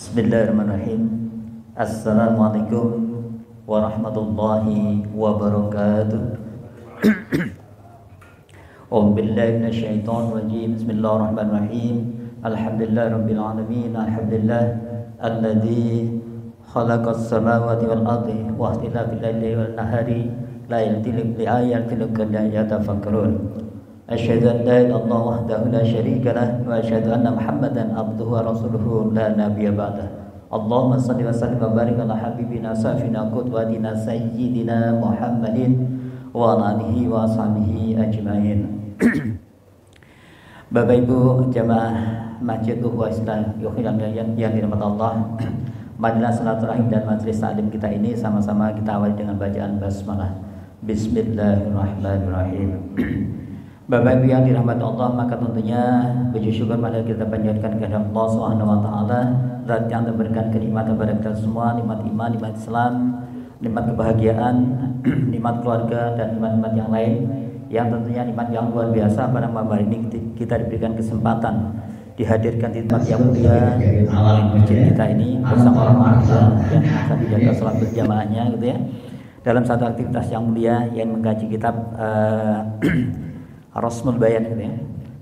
Bismillahirrahmanirrahim. Assalamualaikum warahmatullahi wabarakatuh. A'udzubillahi minasyaitonir rajim. Bismillahirrahmanirrahim. Alhamdulillahirabbil alamin. Alhamdulillah alladzi khalaqas samawati wal ardi wa ikhtilafil laili wan nahari la yaltilu li ayatin liqawmin yatafakkarun. Asyhadu an la ilaha illallah wahdahu la syarika lah wa asyhadu anna Muhammadan abduhu wa rasuluhu la nabiyya ba'dah. Allahumma shalli wa sallim wa barik ala habibina safina qudwatina sayyidina Muhammadin wa ala alihi wa ashabihi ajmain. Bapak Ibu jamaah Masjid Ukhuwah Islam yang dirahmati Allah, majelis silaturahim dan majelis taklim kita ini sama-sama kita awali dengan bacaan basmalah. Bismillahirrahmanirrahim. Bapak Ibu yang dirahmati Allah, maka tentunya puji syukur pada kita panjatkan kepada Allah Subhanahu wa taala, zat yang memberikan kenikmatan kepada kita semua, nikmat iman, nikmat Islam, nikmat kebahagiaan, nikmat keluarga dan nikmat-nikmat yang lain yang tentunya nikmat yang luar biasa. Pada malam hari ini kita diberikan kesempatan dihadirkan di tempat yang mulia masjid kita ini bersama orang yang akan dijaga salat berjamaahnya gitu ya, dalam satu aktivitas yang mulia yang mengkaji kitab Rasmul Bayan gitu ya.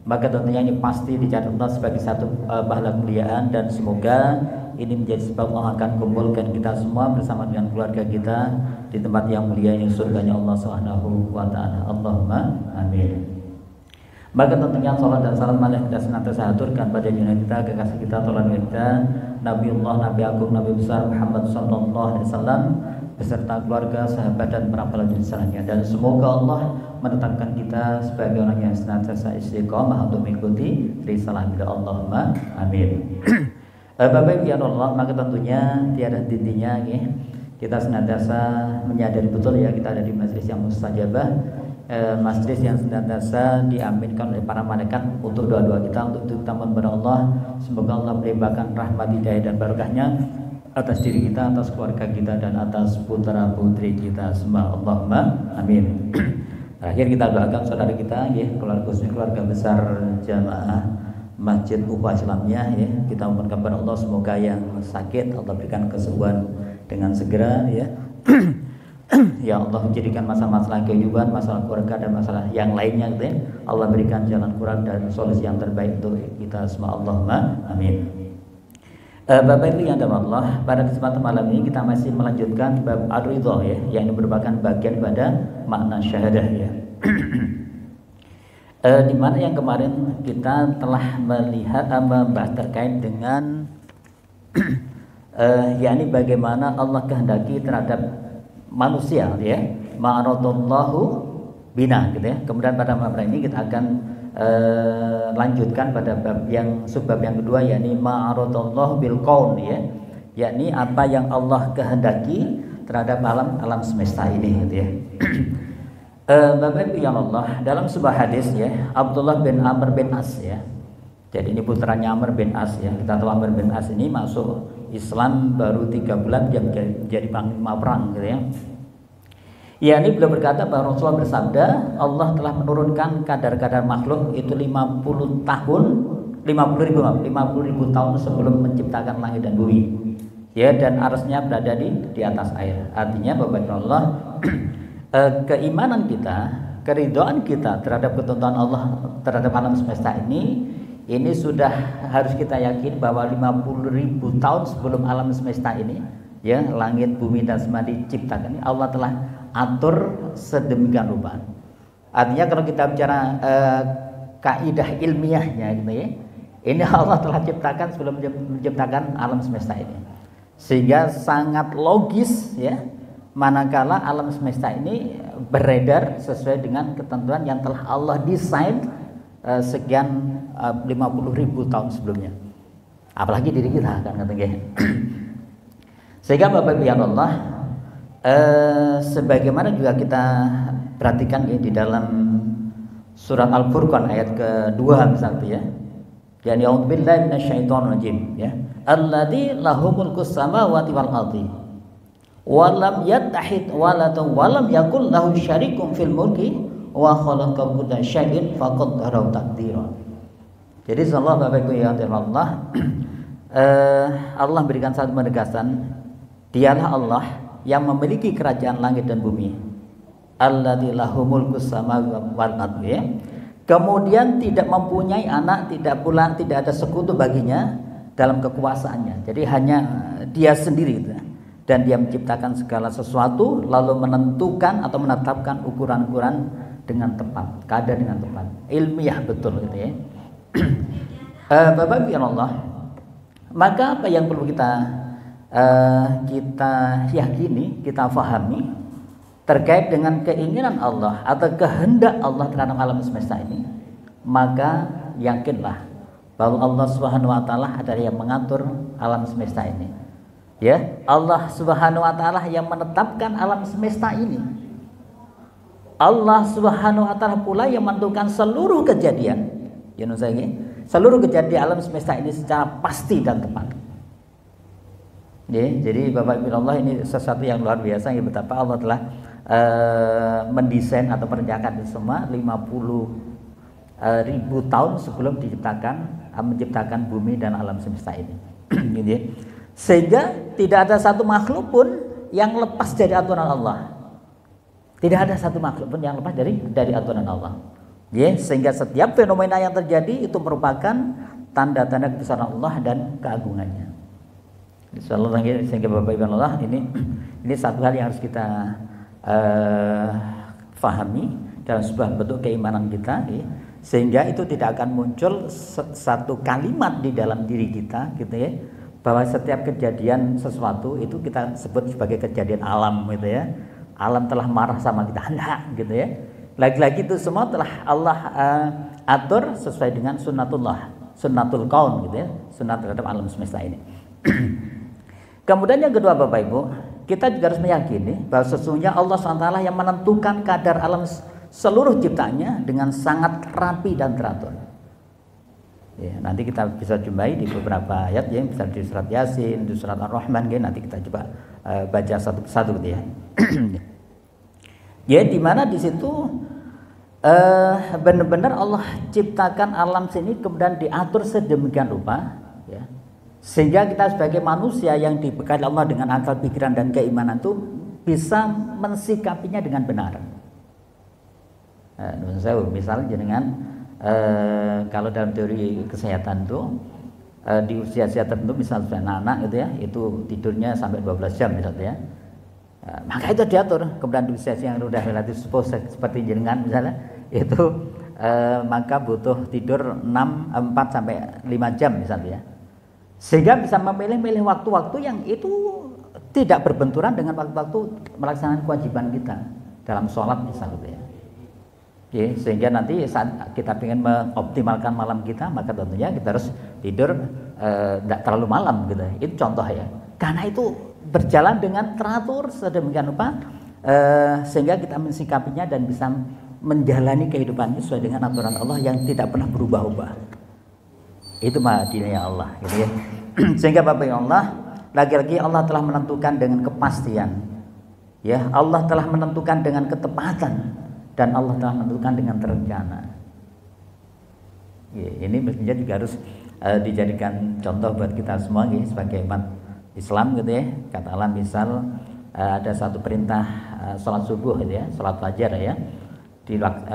Maka tentunya ini pasti dicatat sebagai satu pahala kemuliaan, dan semoga ini menjadi sebab Allah akan kumpulkan kita semua bersama dengan keluarga kita di tempat yang mulia yang surganya Allah Subhanahu wa taala. Allahumma amin. Maka tentunya salat dan salam marilah kita senantiasa aturkan pada junjungan kita, kekasih kita, teladan kita, Nabiullah, Nabi Agung, Nabi besar Muhammad sallallahu alaihi wasallam beserta keluarga, sahabat dan para pelajar selanjutnya. Dan semoga Allah menetapkan kita sebagai orang yang senantiasa istiqomah untuk mengikuti risalah beliau. Allahumma amin. Bapak Ibu ya Allah, maka tentunya tiada hentinya ya, kita senantiasa menyadari betul ya, kita ada di majelis yang mustajabah, majelis yang senantiasa diaminkan oleh para malaikat untuk doa-doa kita, untuk kita mohon kepada Allah semoga Allah melimpahkan rahmat, hidayah dan barakahnya atas diri kita, atas keluarga kita, dan atas putra putri kita semua. Allahumma amin. Terakhir kita doakan saudara kita ya, keluarga besar jamaah Masjid Ukhuwah Islamiyah ya, kita mohon kepada Allah semoga yang sakit Allah berikan kesembuhan dengan segera ya. Ya Allah, jadikan masalah-masalah kehidupan, masalah keluarga dan masalah yang lainnya gitu ya, Allah berikan jalan keluar dan solusi yang terbaik untuk kita semua. Allahumma amin. Bapak Ibu yang dirahmati Allah, pada kesempatan malam ini kita masih melanjutkan bab ar-ridha ya, yang merupakan bagian pada makna syahadah ya. Di mana yang kemarin kita telah melihat membahas terkait dengan yakni bagaimana Allah kehendaki terhadap manusia ya, ma'aradallahu bina gitu ya. Kemudian pada malam ini kita akan lanjutkan pada bab yang subbab yang kedua, yakni ma'aradallahu bil qaun ya, yakni apa yang Allah kehendaki terhadap alam semesta ini gitu ya. Bapak Ibu yang Allah, dalam sebuah hadis ya, Abdullah bin Amr bin As ya, jadi ini putranya Amr bin As ya. Kita tahu Amr bin As ini masuk Islam baru 3 bulan dia jadi panglima perang gitu ya. Ya, ini beliau berkata bahwa Rasulullah bersabda, Allah telah menurunkan kadar-kadar makhluk itu 50 ribu tahun sebelum menciptakan langit dan bumi. Ya, dan arasnya berada di atas air. Artinya Bapak Allah, keimanan kita, keridhaan kita terhadap ketentuan Allah terhadap alam semesta ini sudah harus kita yakin bahwa 50 ribu tahun sebelum alam semesta ini ya, langit, bumi dan semua diciptakan ini Allah telah atur sedemikian rupa. Artinya kalau kita bicara kaidah ilmiahnya gitu ya, ini Allah telah ciptakan sebelum menciptakan alam semesta ini, sehingga sangat logis ya, manakala alam semesta ini beredar sesuai dengan ketentuan yang telah Allah desain sekian 50 ribu tahun sebelumnya. Apalagi diri kita kan katanya. Sehingga Bapak Ibu yang Allah, sebagaimana juga kita perhatikan ya, di dalam surat Al-Furqan ayat kedua misalnya ya, yani a'udzubillahi minasyaitonirrajim ya, alladzi lahu mulkus samawati wal ardi wa lam yattahid waladun wa lam yakul lahu syarikun fil mulki wa khalaqa kulla syai'in faqaddarahu taqdira. Jadi insyaallah Bapak Ibu yang dirahmati Allah, Allah berikan satu penegasan, dialah Allah yang memiliki kerajaan langit dan bumi. Alladzi lahu mulkus samawati wal ardi, ya. Kemudian tidak mempunyai anak, tidak ada sekutu baginya dalam kekuasaannya. Jadi hanya dia sendiri gitu. Dan dia menciptakan segala sesuatu lalu menentukan atau menetapkan ukuran-ukuran dengan tepat, kadar dengan tepat, ilmiah betul gitu ya. Bapak Ibu Allah, maka apa yang perlu kita yakini, kita fahami terkait dengan keinginan Allah atau kehendak Allah terhadap alam semesta ini, maka yakinlah bahwa Allah Subhanahu wa taala adalah yang mengatur alam semesta ini. Ya, Allah Subhanahu wa taala yang menetapkan alam semesta ini. Allah Subhanahu wa taala pula yang menentukan seluruh kejadian. Ya, seluruh kejadian alam semesta ini secara pasti dan tepat. Ya, jadi Bapak Ibu Allah, ini sesuatu yang luar biasa, ya, betapa Allah telah mendesain atau merencanakan itu semua 50.000 tahun sebelum menciptakan bumi dan alam semesta ini. Gitu. Sehingga tidak ada satu makhluk pun yang lepas dari aturan Allah. Tidak ada satu makhluk pun yang lepas dari aturan Allah. Ya, sehingga setiap fenomena yang terjadi itu merupakan tanda-tanda kebesaran Allah dan keagungannya. Sehingga Bapak Ibu Allah, ini satu hal yang harus kita fahami dalam sebuah bentuk keimanan kita, ya. Sehingga itu tidak akan muncul satu kalimat di dalam diri kita gitu ya, bahwa setiap kejadian sesuatu itu kita sebut sebagai kejadian alam gitu ya. Alam telah marah sama kita, enggak gitu ya. Lagi-lagi itu semua telah Allah atur sesuai dengan sunnatul kaun gitu ya, sunnah terhadap alam semesta ini. Kemudian yang kedua Bapak Ibu, kita juga harus meyakini bahwa sesungguhnya Allah SWT yang menentukan kadar alam seluruh ciptanya dengan sangat rapi dan teratur. Ya, nanti kita bisa jumpai di beberapa ayat ya, misalnya di surat Yasin, di surat Ar-Rahman, ya, nanti kita coba baca satu persatu gitu ya. Ya, di mana di situ benar-benar Allah ciptakan alam sini kemudian diatur sedemikian rupa, ya. Sehingga kita sebagai manusia yang dibekali Allah dengan akal pikiran dan keimanan itu bisa mensikapinya dengan benar. Misalnya dengan kalau dalam teori kesehatan itu di usia-usia tertentu, misalnya anak-anak gitu ya, itu tidurnya sampai 12 jam misalnya ya. Maka itu diatur. Kemudian di usia yang sudah relatif seperti jenengan misalnya, itu maka butuh tidur 4 sampai 5 jam misalnya ya. Sehingga bisa memilih-milih waktu-waktu yang itu tidak berbenturan dengan waktu-waktu melaksanakan kewajiban kita dalam sholat misalnya ya. Ya, sehingga nanti saat kita ingin mengoptimalkan malam kita, maka tentunya kita harus tidur tidak terlalu malam gitu. Itu contoh ya. Karena itu berjalan dengan teratur sedemikian rupa sehingga kita mensikapinya dan bisa menjalani kehidupannya sesuai dengan aturan Allah yang tidak pernah berubah-ubah. Itu madinahnya Allah gitu ya. Sehingga Bapak Ibu Allah, lagi-lagi Allah telah menentukan dengan kepastian. Ya, Allah telah menentukan dengan ketepatan dan Allah telah menentukan dengan terencana. Ya, ini mestinya juga harus dijadikan contoh buat kita semua ya, sebagai umat Islam gitu ya. Katakanlah misal ada satu perintah sholat subuh gitu ya, sholat fajar ya.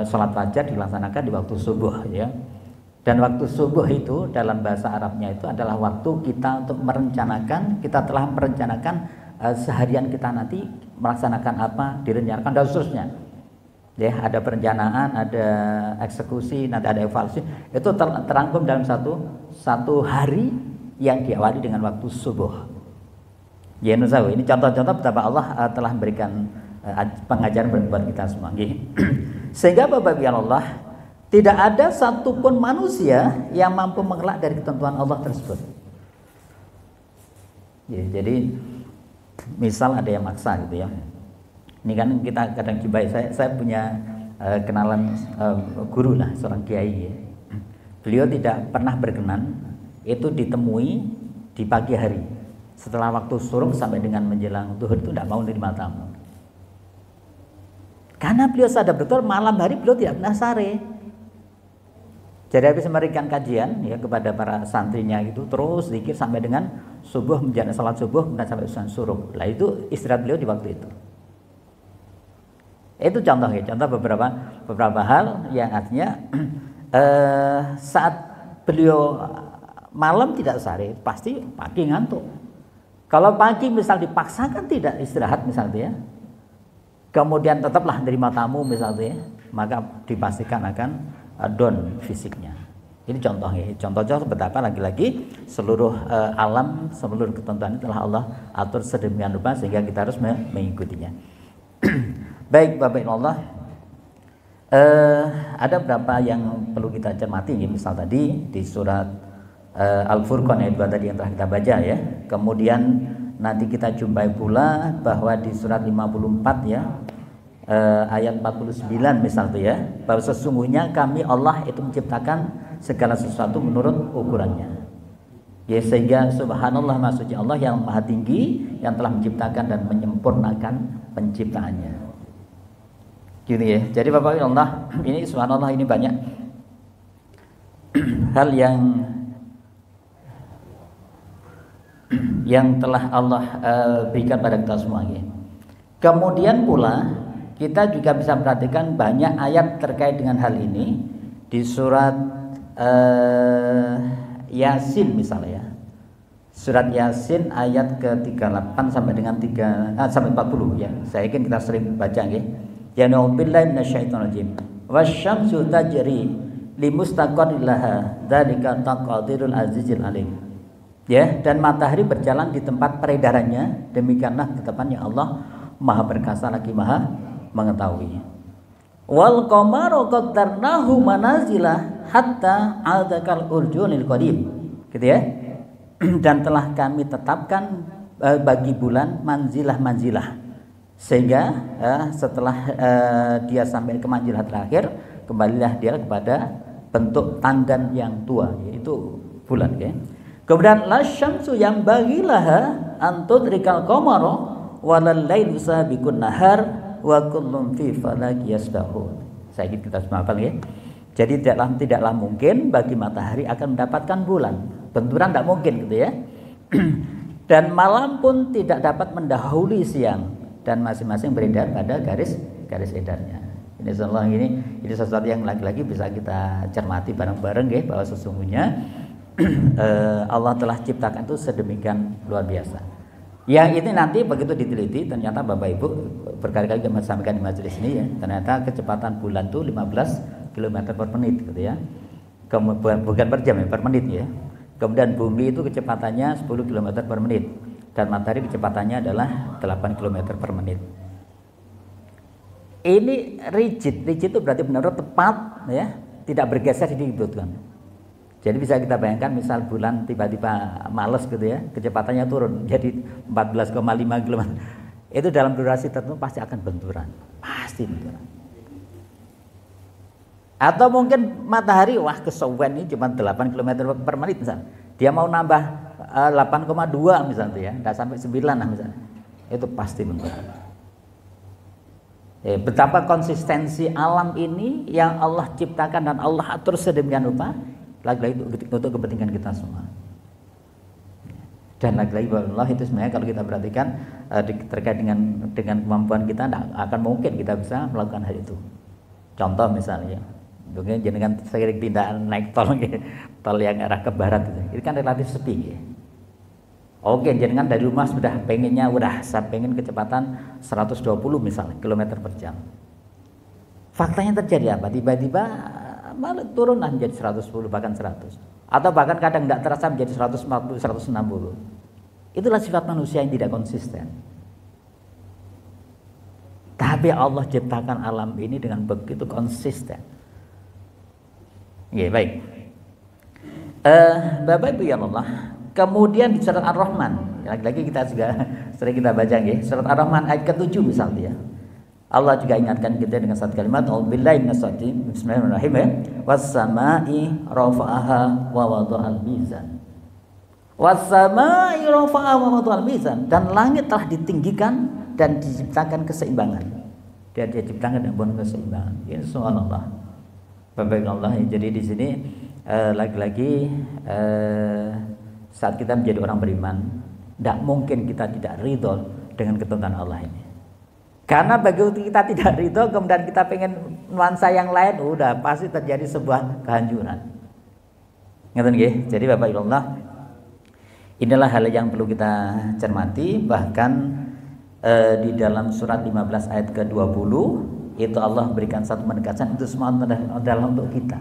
Sholat fajar dilaksanakan di waktu subuh ya. Dan waktu subuh itu dalam bahasa Arabnya itu adalah waktu kita untuk merencanakan, kita telah merencanakan seharian kita nanti melaksanakan apa, direncanakan dan seterusnya. Ya, ada perencanaan, ada eksekusi, nanti ada evaluasi. Itu terangkum dalam satu hari yang diawali dengan waktu subuh. Ya, ini contoh-contoh betapa Allah telah memberikan pengajaran buat kita semua. Sehingga Bapak Ibu Allah, tidak ada satupun manusia yang mampu mengelak dari ketentuan Allah tersebut. Ya, jadi misal ada yang maksa gitu ya. Ini kan kita kadang jumpai, saya punya kenalan guru lah, seorang kiai ya. Beliau tidak pernah berkenan itu ditemui di pagi hari. Setelah waktu suruh sampai dengan menjelang zuhur itu tidak mau menerima tamu. Karena beliau sadar betul malam hari beliau tidak pernah sare. Jadi habis memberikan kajian ya kepada para santrinya itu, terus zikir sampai dengan subuh, menjalankan salat subuh dan sampai usan suruh. Lah itu istirahat beliau di waktu itu. Itu contoh ya, contoh beberapa hal yang artinya saat beliau malam tidak sehari, pasti pagi ngantuk. Kalau pagi misal dipaksakan tidak istirahat misalnya ya, kemudian tetaplah menerima tamu misalnya ya, maka dipastikan akan down fisiknya. Ini contohnya, contoh-contoh betapa lagi-lagi seluruh alam, seluruh ketentuan telah Allah atur sedemikian rupa sehingga kita harus mengikutinya. Baik Bapak Ibu Allah, ada beberapa yang perlu kita cermati ya, misal tadi di surat Al-Furqan ayat 2 tadi yang telah kita baca ya. Kemudian nanti kita jumpai pula bahwa di surat 54 ya, ayat 49 misal itu ya, bahwa sesungguhnya kami Allah itu menciptakan segala sesuatu menurut ukurannya. Ya, sehingga subhanallah, maksudnya Allah yang maha tinggi yang telah menciptakan dan menyempurnakan penciptaannya. Gitu ya. Jadi Bapak Allah, ini subhanallah, ini banyak hal yang telah Allah berikan pada kita semua ya. Kemudian pula kita juga bisa perhatikan banyak ayat terkait dengan hal ini di surat Yasin misalnya ya. Surat Yasin ayat ke-38 sampai dengan sampai 40 ya. Saya yakin kita sering baca ya. Ya na'udzubillahi minasyaitonirrajim. Wasyamsu tajri limustaqarrin laha dzalika taqdirul azizil alim. Ya, dan matahari berjalan di tempat peredarannya, demikianlah ketetapannya Allah Maha perkasa lagi Maha mengetahui. Wal qamaru qaddarnahu manazila hatta adakal urjunil qadim. Gitu ya. Dan telah kami tetapkan bagi bulan manzilah-manzilah. Sehingga setelah dia sampai ke manzilah terakhir, kembalilah dia kepada bentuk tandan yang tua, yaitu bulan ya. Kemudian lasyamsu yang bagilah antudrikal qamara walal lailu sabiqun nahar wa kullum fi falaki yasbahun. Saya ingin kita semua hafal ya. Jadi tidaklah mungkin bagi matahari akan mendapatkan bulan. Benturan tidak mungkin gitu ya. Dan malam pun tidak dapat mendahului siang dan masing-masing beredar pada garis edarnya. Ini sesuatu yang lagi-lagi bisa kita cermati bareng-bareng ya, bahwa sesungguhnya Allah telah ciptakan itu sedemikian luar biasa. Yang ini nanti begitu diteliti, ternyata Bapak Ibu berkali-kali kita sampaikan di majelis ini ya, ternyata kecepatan bulan itu 15 km per menit gitu ya. Bukan per jam ya, per menit ya. Kemudian bumi itu kecepatannya 10 km per menit dan matahari kecepatannya adalah 8 km per menit. Ini rigid itu berarti benar-benar tepat ya, tidak bergeser sedikit kan. Jadi bisa kita bayangkan misal bulan tiba-tiba males gitu ya, kecepatannya turun jadi 14,5 km. Itu dalam durasi tertentu pasti akan benturan. Pasti benturan. Atau mungkin matahari, wah kesuwen ini cuma 8 km per menit misalnya. Dia mau nambah 8,2 misalnya ya, enggak sampai 9 lah misalnya. Itu pasti benturan. Betapa konsistensi alam ini yang Allah ciptakan dan Allah atur sedemikian rupa, lagi-lagi untuk kepentingan kita semua. Dan lagi-lagi Allah itu sebenarnya kalau kita perhatikan terkait dengan kemampuan kita, tidak akan mungkin kita bisa melakukan hal itu. Contoh misalnya, mungkin jenengan seiring tindakan naik tol yang arah ke barat itu kan relatif sepi ya. Oke, jenengan dari rumah sudah pengennya saya pengen kecepatan 120 misalnya kilometer per jam. Faktanya terjadi apa? Tiba-tiba malah turunlah menjadi 110 bahkan 100. Atau bahkan kadang tidak terasa menjadi 140, 160. Itulah sifat manusia yang tidak konsisten. Tapi Allah ciptakan alam ini dengan begitu konsisten. Ya, baik. Bapak Ibu ya Allah. Kemudian di surat Ar-Rahman, lagi-lagi kita juga sering kita baca ya. Surat Ar-Rahman ayat ke-7 misalnya ya. Allah juga ingatkan kita dengan satu kalimat, A'udzubillahi minasyaitonir Bismillahirrahmanirrahim ya. Was-sama'i rafa'aha wa wada'al mizan. Was-sama'i rafa'aha wa wada'al mizan. Dan langit telah ditinggikan dan diciptakan keseimbangan. Dia diciptakan dengan keseimbangan. Ini subhanallah. Bapak Allah, jadi di sini lagi-lagi saat kita menjadi orang beriman, tidak mungkin kita tidak ridho dengan ketentuan Allah ini. Karena begitu kita tidak ridho, kemudian kita pengen nuansa yang lain, udah pasti terjadi sebuah kehancuran. Ngerti nggih? Jadi Bapak Allah, inilah hal yang perlu kita cermati. Bahkan di dalam surat 15 ayat ke-20 itu Allah berikan satu menegaskan itu semua adalah untuk kita.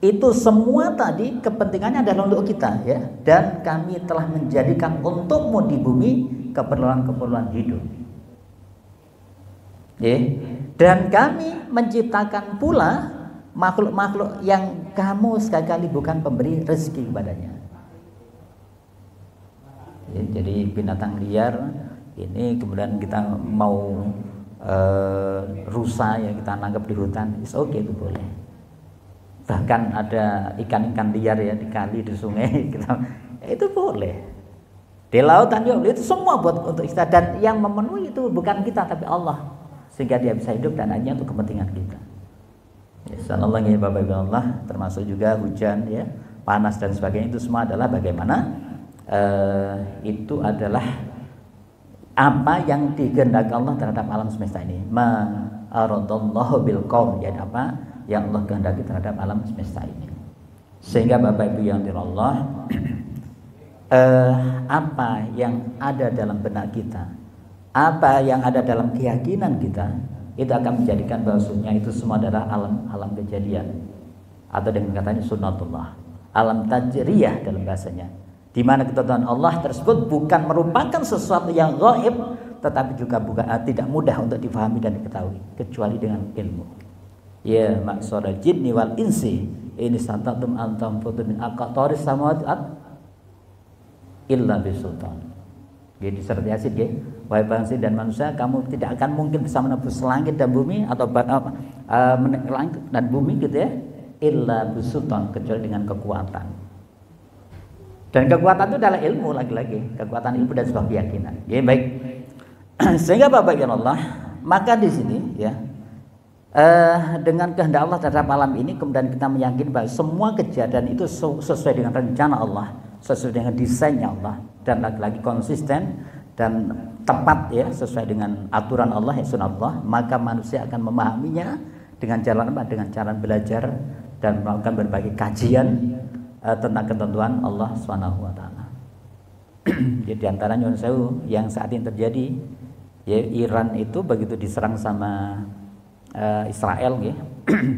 Itu semua tadi kepentingannya adalah untuk kita, ya. Dan kami telah menjadikan untukmu di bumi keperluan-keperluan hidup. Ya. Dan kami menciptakan pula makhluk-makhluk yang kamu sekali-kali bukan pemberi rezeki kepadanya. Ya, jadi binatang liar ini kemudian kita mau rusa yang kita nangkap di hutan, itu boleh. Bahkan ada ikan-ikan liar ya di kali, di sungai, itu boleh. Di lautan itu semua buat untuk kita, dan yang memenuhi itu bukan kita tapi Allah, sehingga dia bisa hidup dan hanya untuk kepentingan kita. Ya, sallallahu alaihi Bapak Ibu Allah, termasuk juga hujan ya, panas dan sebagainya, itu semua adalah bagaimana itu adalah apa yang dikehendaki Allah terhadap alam semesta ini. Ma aradallahu bil qaum, ya apa yang Allah kehendaki terhadap alam semesta ini. Sehingga Bapak Ibu yang dirahmati Allah, apa yang ada dalam benak kita, apa yang ada dalam keyakinan kita, itu akan menjadikan bahwasanya itu semua adalah alam kejadian, atau dengan katanya sunnatullah, alam tajriyah dalam bahasanya, di mana ketentuan Allah tersebut bukan merupakan sesuatu yang gaib, tetapi juga bukan tidak mudah untuk difahami dan diketahui kecuali dengan ilmu. Ya ma'syarul jinni wal insi in istata'tum an tanfudu min aqtaris samawati illa bisultan. Jadi surat Yasin ya, wahai bangsa dan manusia, kamu tidak akan mungkin bisa menembus langit dan bumi atau langit dan bumi gitu ya, illa bisultan, kecuali dengan kekuatan. Dan kekuatan itu adalah ilmu, lagi-lagi kekuatan ilmu dan sebuah keyakinan. Ya baik. Sehingga Bapak Ibu Allah, maka di sini ya, dengan kehendak Allah terhadap alam ini, kemudian kita meyakini bahwa semua kejadian itu sesuai dengan rencana Allah, sesuai dengan desainnya Allah, dan lagi-lagi konsisten dan tepat ya, sesuai dengan aturan Allah ya, sunnah Allah. Maka manusia akan memahaminya dengan jalan apa? Dengan cara belajar dan melakukan berbagai kajian tentang ketentuan Allah Subhanahu wa taala. Jadi antara Nyun Sewu yang saat ini terjadi ya, Iran itu begitu diserang sama Israel ya.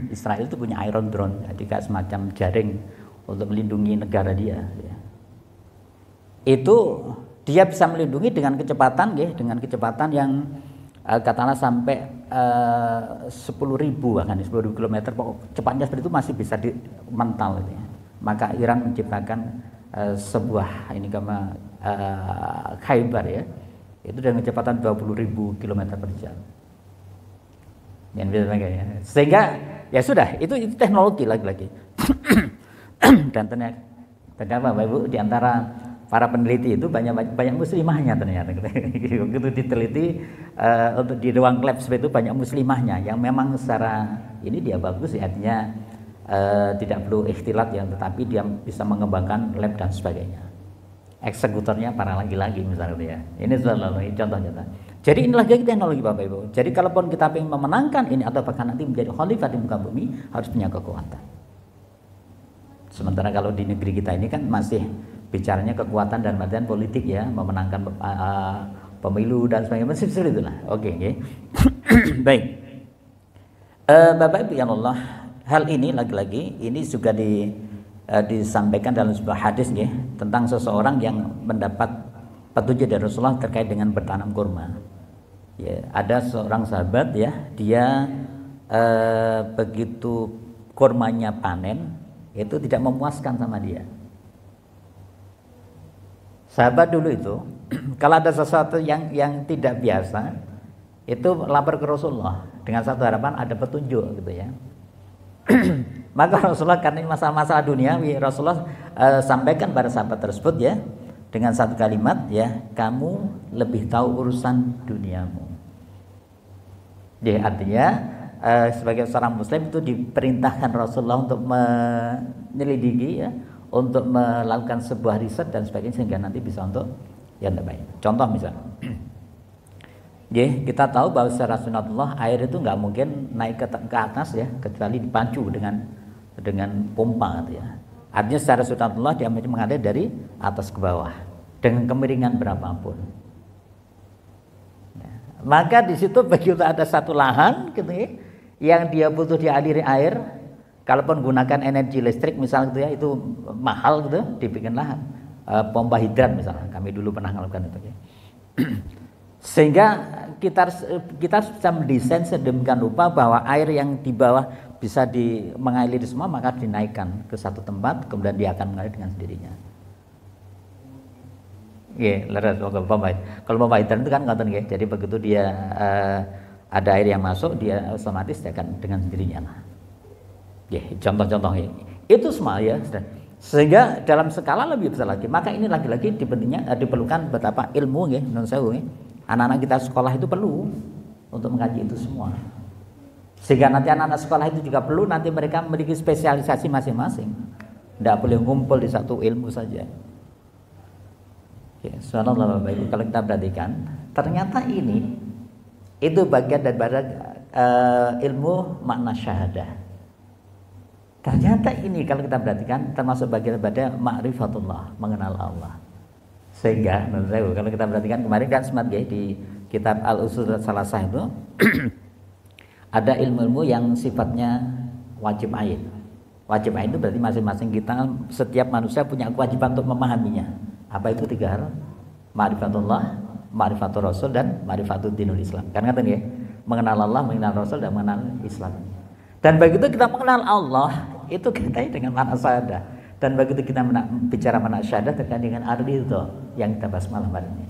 Israel itu punya Iron Drone, jadi kayak semacam jaring untuk melindungi negara dia ya. Itu dia bisa melindungi dengan kecepatan ya, dengan kecepatan yang katakanlah sampai 10.000 bahkan 10.000 km, cepatnya seperti itu masih bisa dimental gitu ya. Maka Iran menciptakan sebuah ini Khaybar ya, itu dengan kecepatan 20.000 km per jam. Sehingga ya sudah, itu teknologi lagi-lagi. Dan ternyata Bapak Ibu, di antara para peneliti itu banyak muslimahnya ternyata. Begitu diteliti untuk di ruang lab seperti itu banyak muslimahnya yang memang secara ini dia bagus ya, artinya tidak perlu ikhtilat ya, tetapi dia bisa mengembangkan lab dan sebagainya. Eksekutornya para laki-laki misalnya ya. Ini contoh-contoh. Jadi inilah jadi teknologi Bapak Ibu. Jadi kalaupun kita ingin memenangkan ini atau bahkan nanti menjadi khalifah di muka bumi, harus punya kekuatan. Sementara kalau di negeri kita ini kan masih bicaranya kekuatan dan badan politik ya, memenangkan pemilu dan sebagainya, masih seperti itulah. Oke. Baik. Bapak Ibu yang Allah, hal ini lagi-lagi ini juga disampaikan dalam sebuah hadis ya, tentang seseorang yang mendapat petunjuk dari Rasulullah terkait dengan bertanam kurma. Ya, ada seorang sahabat ya, dia begitu kurmanya panen itu tidak memuaskan sama dia. Sahabat dulu itu kalau ada sesuatu yang tidak biasa itu lapor ke Rasulullah dengan satu harapan ada petunjuk gitu ya. Maka Rasulullah, karena ini masalah-masalah duniawi, Rasulullah sampaikan pada sahabat tersebut ya dengan satu kalimat ya, kamu lebih tahu urusan duniamu. Jadi artinya sebagai seorang muslim itu diperintahkan Rasulullah untuk menyelidiki ya, untuk melakukan sebuah riset dan sebagainya sehingga nanti bisa untuk yang terbaik. Contoh misalnya, kita tahu bahwa secara sunatullah air itu nggak mungkin naik ke atas ya, kecuali dipacu dengan pompa gitu ya. Artinya secara sunatullah dia mengalir dari atas ke bawah dengan kemiringan berapapun. Ya. Maka di situ begitu ada satu lahan gitu ya, yang dia butuh dialiri air, kalaupun gunakan energi listrik misalnya gitu ya, itu mahal gitu, dibikinlah pompa hidran misalnya. Kami dulu pernah melakukan itu ya. Sehingga kita harus bisa mendesain sedemikian rupa bahwa air yang di bawah bisa mengaliri semua, maka dinaikkan ke satu tempat, kemudian dia akan mengalir dengan sendirinya. Leres kalau pompa hidran itu kan ngoten nggih. Jadi begitu dia ada air yang masuk, dia otomatis dia akan dengan sendirinya lah. Contoh-contoh itu semua ya. Sehingga dalam skala lebih besar lagi, maka ini lagi-lagi diperlukan betapa ilmu ya, menurut saya anak-anak kita sekolah itu perlu untuk mengkaji itu semua. Sehingga nanti anak-anak sekolah itu juga perlu nanti mereka memiliki spesialisasi masing-masing. Tidak boleh ngumpul di satu ilmu saja. Subhanallah Bapak Ibu, kalau kita perhatikan, ternyata ini itu bagian daripada ilmu makna syahadah. Ternyata ini kalau kita perhatikan termasuk bagian daripada ma'rifatullah, mengenal Allah. Sehingga menurut saya kalau kita perhatikan kemarin kan sempat ya, di kitab Al-Usul Salasah itu ada ilmu-ilmu yang sifatnya wajib ain. Wajib ain itu berarti masing-masing kita, setiap manusia punya kewajiban untuk memahaminya. Apa itu 3 hal? Ma'rifatullah, ma'rifatul Rasul, dan ma'rifatul dinul Islam. Karena kan ya, mengenal Allah, mengenal Rasul, dan mengenal Islam. Dan begitu kita mengenal Allah, itu kaitannya dengan makna syahadah. Dan begitu kita bicara makna syahadah terkait dengan ar-ridha yang kita bahas malam hari ini.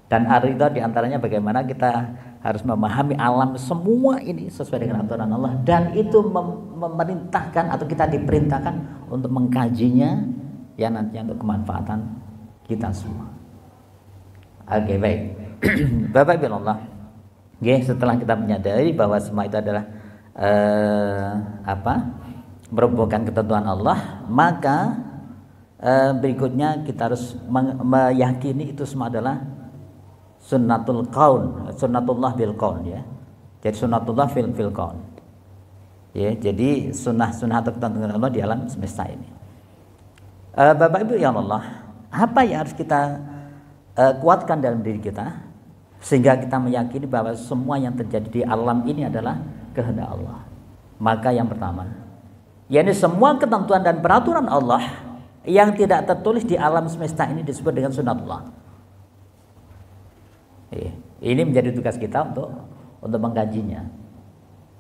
Dan ar-ridha diantaranya bagaimana kita harus memahami alam semua ini sesuai dengan aturan Allah, dan itu memerintahkan atau kita diperintahkan untuk mengkajinya yang nantinya untuk kemanfaatan kita semua. Oke, baik. Bapak Ibu Allah, setelah kita menyadari bahwa semua itu adalah merupakan ketentuan Allah, maka berikutnya kita harus meyakini itu semua adalah sunnatul kaun, sunnatullah bil kaun ya. Jadi sunnatullah fil kaun. Ya, jadi sunnah-sunnah atau ketentuan Allah di alam semesta ini. Bapak Ibu ya Allah, apa yang harus kita kuatkan dalam diri kita sehingga kita meyakini bahwa semua yang terjadi di alam ini adalah kehendak Allah? Maka yang pertama, yakni semua ketentuan dan peraturan Allah yang tidak tertulis di alam semesta ini disebut dengan sunnatullah. Ini menjadi tugas kita untuk mengkajinya,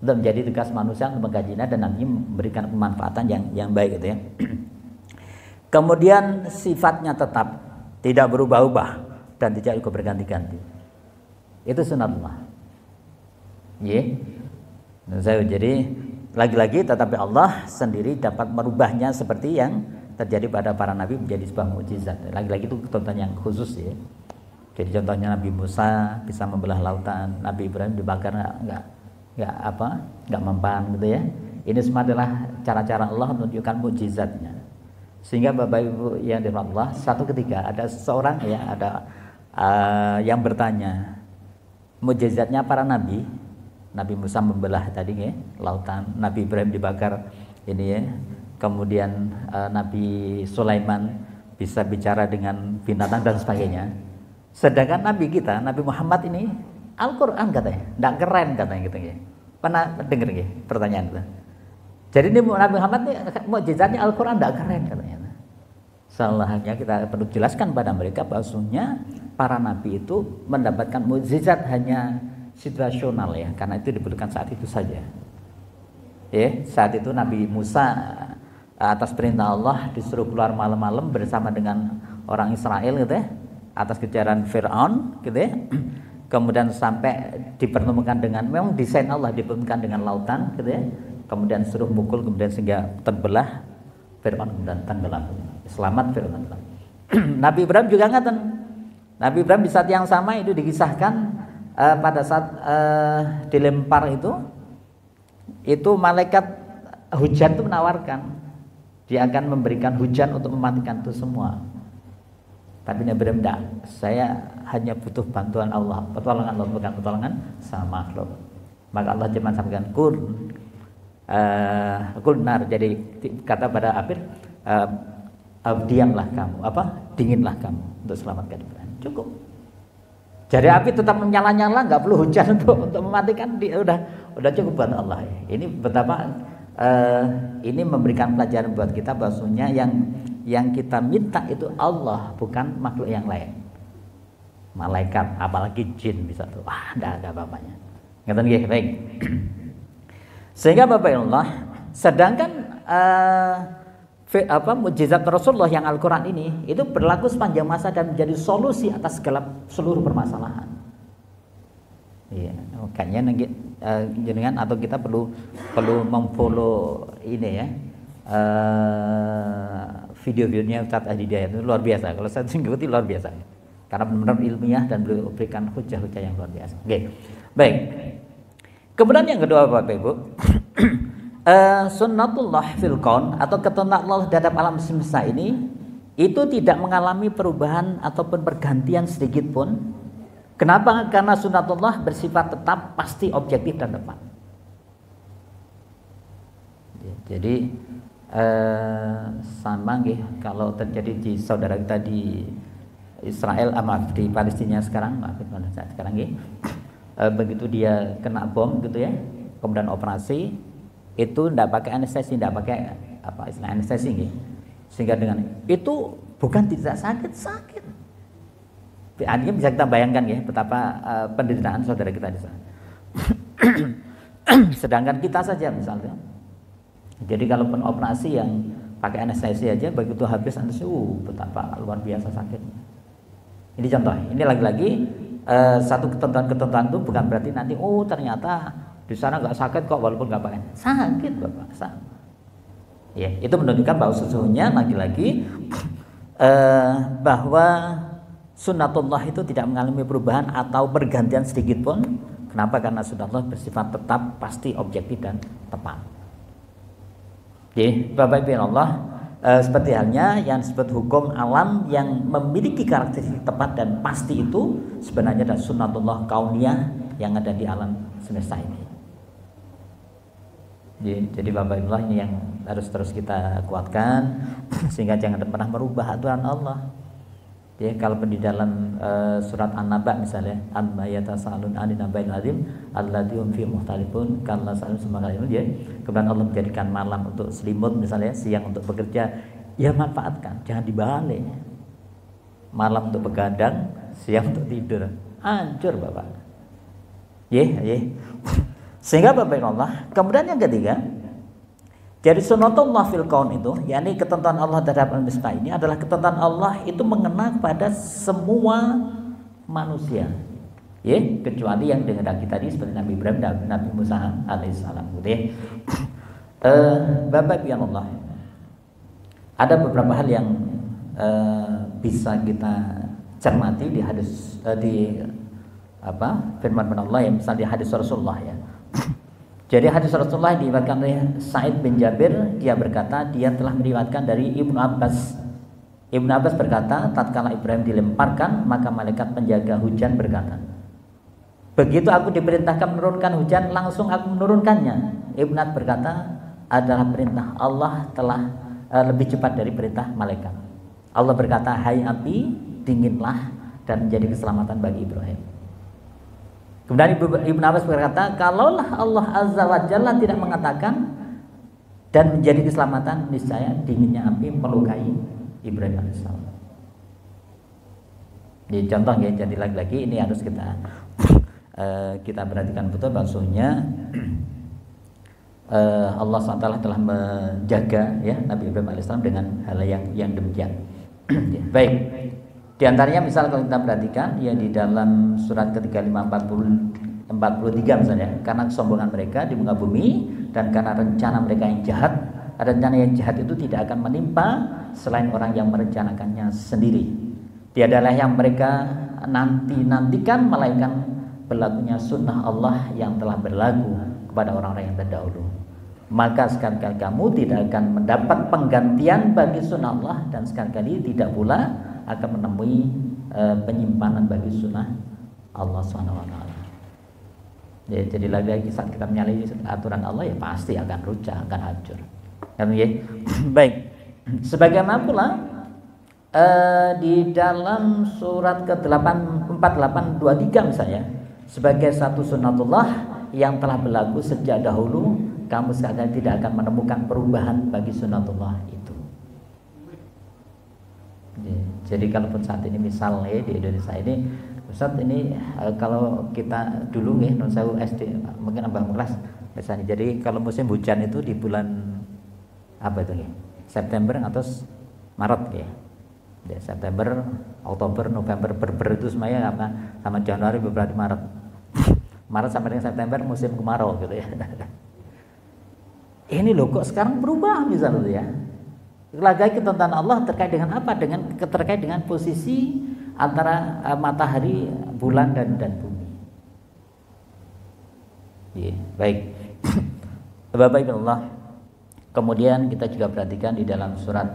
untuk menjadi tugas manusia untuk mengkajinya dan nanti memberikan pemanfaatan yang baik gitu ya. Kemudian sifatnya tetap, tidak berubah-ubah dan tidak ikut berganti-ganti. Itu sunnatullah. Jadi lagi-lagi tetapi Allah sendiri dapat merubahnya seperti yang terjadi pada para nabi menjadi sebuah mukjizat. Lagi-lagi itu contoh yang khusus ya. Jadi contohnya Nabi Musa bisa membelah lautan, Nabi Ibrahim dibakar nggak mempan gitu ya. Ini semua adalah cara-cara Allah menunjukkan mukjizatnya. Sehingga Bapak Ibu yang dirahmati Allah, satu ketika ada seorang ya yang bertanya, mukjizatnya para nabi. Nabi Musa membelah tadi ya lautan, Nabi Ibrahim dibakar ini ya. Kemudian Nabi Sulaiman bisa bicara dengan binatang dan sebagainya. Sedangkan Nabi kita, Nabi Muhammad ini Al-Quran katanya, tidak keren katanya gitu ya. Pernah dengar ya pertanyaan itu? Jadi ini Nabi Muhammad ini mukjizatnya Al-Quran tidak keren katanya. Salahnya kita perlu jelaskan pada mereka bahwasanya para nabi itu mendapatkan mukjizat hanya situasional ya, karena itu dibutuhkan saat itu saja. Saat itu Nabi Musa atas perintah Allah disuruh keluar malam-malam bersama dengan orang Israel gitu ya, atas kejaran Fir'aun gitu ya. Kemudian sampai dipertemukan dengan, memang desain Allah dipertemukan dengan lautan gitu ya. Kemudian suruh mukul, kemudian sehingga terbelah Fir'aun dan tenggelam. Selamat Fir'aun. Nabi Ibrahim juga ngaten. Nabi Ibrahim di saat yang sama itu dikisahkan pada saat dilempar itu itu malaikat hujan itu menawarkan, dia akan memberikan hujan untuk mematikan itu semua. Tapi Nabi Ibrahim tidak, saya hanya butuh bantuan Allah, pertolongan Allah, bukan pertolongan sama makhluk. Maka Allah cuma sampaikan kulnar, jadi kata pada akhir diamlah kamu, dinginlah kamu untuk selamatkan Ibrahim. Cukup. Jadi api tetap menyala-nyala, nggak perlu hujan untuk mematikan, udah cukup buat Allah. Ini betapa ini memberikan pelajaran buat kita bahwasanya yang kita minta itu Allah, bukan makhluk yang lain. Malaikat, apalagi jin bisa tuh, enggak ada apa-apanya. Ngerti nggih? Baik. Sehingga Bapak Allah, sedangkan mukjizat Rasulullah yang Al-Qur'an ini itu berlaku sepanjang masa dan menjadi solusi atas seluruh permasalahan. Iya, makanya jenengan atau kita perlu memfollow ini ya. Video-videonya Ustaz Adi Hidayat itu luar biasa. Kalau saya ikuti luar biasa. Karena benar-benar ilmiah dan beliau berikan hujah-hujah yang luar biasa. Oke. Baik. Kemudian yang kedua Bapak Ibu, sunnatullah fil kaun atau ketentuan Allah terhadap alam semesta ini itu tidak mengalami perubahan ataupun pergantian sedikit pun. Kenapa? Karena sunnatullah bersifat tetap, pasti, objektif dan tepat. Jadi sama nggih kalau terjadi di saudara kita di Israel di Palestina sekarang, nggih. Begitu dia kena bom gitu ya, kemudian operasi itu tidak pakai anestesi, tidak pakai istilah anestesi nggih. Sehingga dengan itu bukan tidak sakit. Artinya bisa kita bayangkan ya betapa penderitaan saudara kita di sana. Sedangkan kita saja misalnya. Jadi kalaupun operasi yang pakai anestesi aja begitu habis anestesi, betapa luar biasa sakitnya. Ini contoh. Ini lagi-lagi satu ketentuan itu bukan berarti nanti ternyata di sana nggak sakit kok walaupun nggak pakai. Sakit Bapak, sama. Ya, itu menunjukkan bahwa sesungguhnya lagi-lagi bahwa sunnatullah itu tidak mengalami perubahan atau pergantian sedikit pun. Kenapa? Karena sunnatullah bersifat tetap, pasti, objektif dan tepat. Oke, Bapak Ibu Allah, seperti halnya yang disebut hukum alam yang memiliki karakteristik tepat dan pasti itu sebenarnya adalah sunnatullah kauniyah yang ada di alam semesta ini. Jadi Bapak Ibu Allah, ini yang harus terus kita kuatkan sehingga jangan pernah merubah aturan Allah. Ya, kalau di dalam surat An-Naba misalnya, amma yatasalun anin naba'il azim alladzi hum fi mukhtalifun kalla salun semakal ya. Kemudian Allah menjadikan malam untuk selimut misalnya, siang untuk bekerja, ya manfaatkan, jangan dibalik. Malam untuk begadang, siang untuk tidur. Hancur Bapak. Sehingga Bapak Allah, kemudian yang ketiga, jadi sunnatullah fil kaun itu, yakni ketentuan Allah terhadap alam semesta ini adalah ketentuan Allah itu mengena pada semua manusia, kecuali yang dikehendaki tadi seperti Nabi Ibrahim dan Nabi Musa alaihissalam. Bapak Ibu Allah, ada beberapa hal yang bisa kita cermati di hadis firman Allah yang misalnya di hadis Rasulullah ya. Jadi hadis Rasulullah diriwayatkan oleh Sa'id bin Jabir, dia berkata dia telah meriwayatkan dari Ibnu Abbas. Ibnu Abbas berkata, tatkala Ibrahim dilemparkan, maka malaikat penjaga hujan berkata, begitu aku diperintahkan menurunkan hujan, langsung aku menurunkannya. Ibnu Abbas berkata, adalah perintah Allah telah lebih cepat dari perintah malaikat. Allah berkata, hai api, dinginlah dan menjadi keselamatan bagi Ibrahim. Kemudian Ibnu Abbas berkata, kalaulah Allah Azza wa Jalla tidak mengatakan dan menjadi keselamatan, niscaya dinginnya api melukai Ibrahim alaihissalam. Jadi contoh ya, jadi lagi-lagi ini harus kita perhatikan betul bahwasanya Allah SWT telah menjaga ya Nabi Ibrahim alaihissalam dengan hal yang demikian. Baik. Di antaranya misal kalau kita perhatikan ya di dalam surat ketiga 43 misalnya, karena kesombongan mereka di muka bumi dan karena rencana mereka yang jahat, rencana yang jahat itu tidak akan menimpa selain orang yang merencanakannya sendiri. Tiadalah yang mereka nantikan melainkan berlakunya sunnah Allah yang telah berlaku kepada orang-orang yang terdahulu. Maka sekali-kali kamu tidak akan mendapat penggantian bagi sunnah Allah, dan sekali-kali tidak pula akan menemui penyimpanan bagi sunnah Allah SWT. Ya, jadi lagi-lagi saat kita menyalahi aturan Allah, ya pasti akan rusak, akan hancur. Ya? Baik. Sebagaimana pula di dalam surat ke-4823 misalnya, sebagai satu sunnatullah yang telah berlaku sejak dahulu, kamu sekalian tidak akan menemukan perubahan bagi sunnatullah itu. Jadi kalaupun saat ini misalnya di Indonesia ini, Ustaz ini kalau kita dulu nih, non saya SD mungkin abang kelas misalnya. Jadi kalau musim hujan itu di bulan apa itu nih? September atau Maret ya. September, Oktober, November, itu semuanya sama Januari, Februari, Maret. Maret sampai dengan September musim kemarau gitu ya. Ini loh kok sekarang berubah misalnya ya. Lagi ketentuan Allah terkait dengan apa? Terkait dengan posisi antara matahari, bulan dan bumi. Ya, baik. Bapak Ibu Allah. Kemudian kita juga perhatikan di dalam surat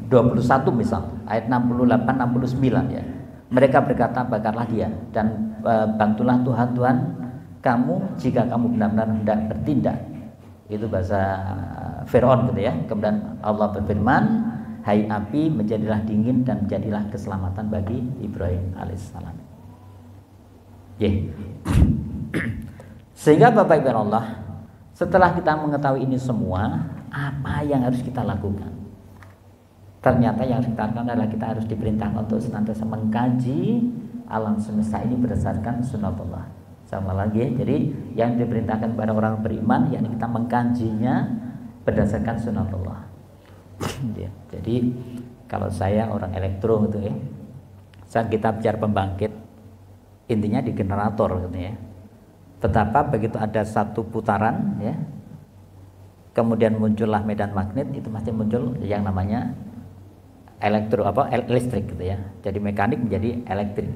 21 misal ayat 68-69 ya. Mereka berkata, bakarlah dia dan bantulah Tuhan kamu jika kamu benar-benar hendak bertindak. Itu bahasa Fir'aun gitu ya. Kemudian Allah berfirman, hai api menjadilah dingin dan menjadilah keselamatan bagi Ibrahim alaihissalam. Sehingga Bapak Ibu Allah, setelah kita mengetahui ini semua, apa yang harus kita lakukan? Ternyata yang harus kita lakukan adalah kita harus diperintahkan untuk senantiasa mengkaji alam semesta ini berdasarkan sunnatullah. Sama lagi, jadi yang diperintahkan kepada orang beriman, yakni kita mengkajinya berdasarkan sunnatullah. Jadi kalau saya orang elektro gitu ya, saat kita bicara pembangkit, intinya di generator gitu ya. Betapa begitu ada satu putaran ya, kemudian muncullah medan magnet, itu pasti muncul yang namanya listrik gitu ya. Jadi mekanik menjadi elektrik.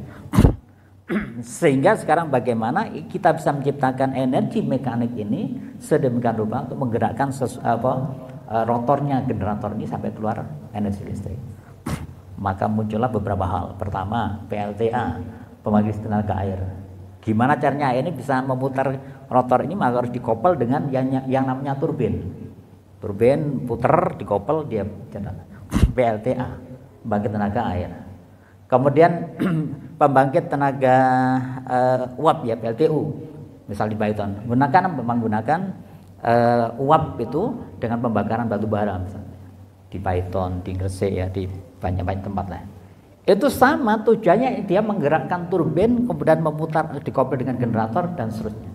Sehingga sekarang bagaimana kita bisa menciptakan energi mekanik ini sedemikian rupa untuk menggerakkan rotornya generator ini sampai keluar energi listrik. Maka muncullah beberapa hal. Pertama, PLTA, pembangkit tenaga air. Gimana caranya ini bisa memutar rotor ini? Maka harus dikoppel dengan yang namanya turbin. Turbin puter, dikoppel, dia jalan. PLTA, pembangkit tenaga air. Kemudian pembangkit tenaga uap ya, PLTU, misal di Python, menggunakan uap itu dengan pembakaran batu bara misalnya. Di Python, di Gresik ya, di banyak-banyak tempat lah. Itu sama tujuannya, dia menggerakkan turbin, kemudian memutar, dikoppel dengan generator dan seterusnya.